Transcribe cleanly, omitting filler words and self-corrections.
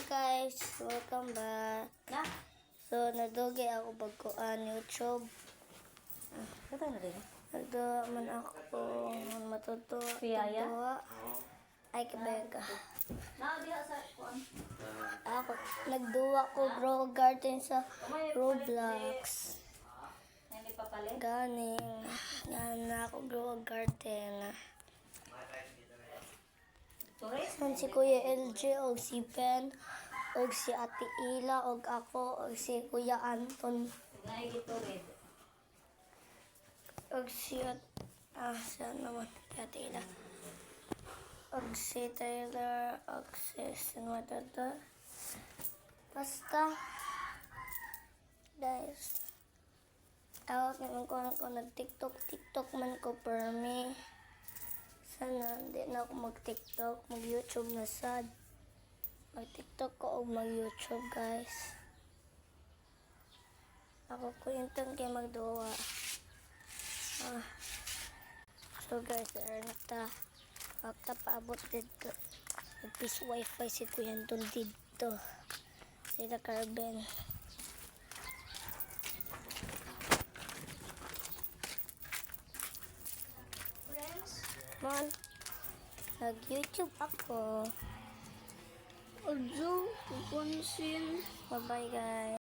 guys, welcome back. Na? So, nadugi ako bagkuan YouTube. Kata na din. Nagduwa man ako matuto. Piyaya? Ay, kabega. Na, diha sa kuan. Ako, nagduwa ko grow garden sa Roblox. Hindi pa pala. Ganing. Yan na ako grow garden. Tourist? Yan si Kuya LJ, o si Ben, o si Ate Ila, o ako, o si Kuya Anton. Ngay gito red. Og si saan naman Ate Ila. Og si Taylor, og si Sinwadada. Basta, guys, awak naman ko nag-TikTok man ko per me. Sana hindi na ako mag-TikTok, mag-YouTube na sad. Mag-TikTok ko o mag-YouTube, guys. Ako ko yung kay magduwa. So guys, ta paabot dito. Nag-peace wifi si Kuya Anton dito. Sila Carben. Man, nag-YouTube ako. Although, pupunsin. Bye-bye, guys.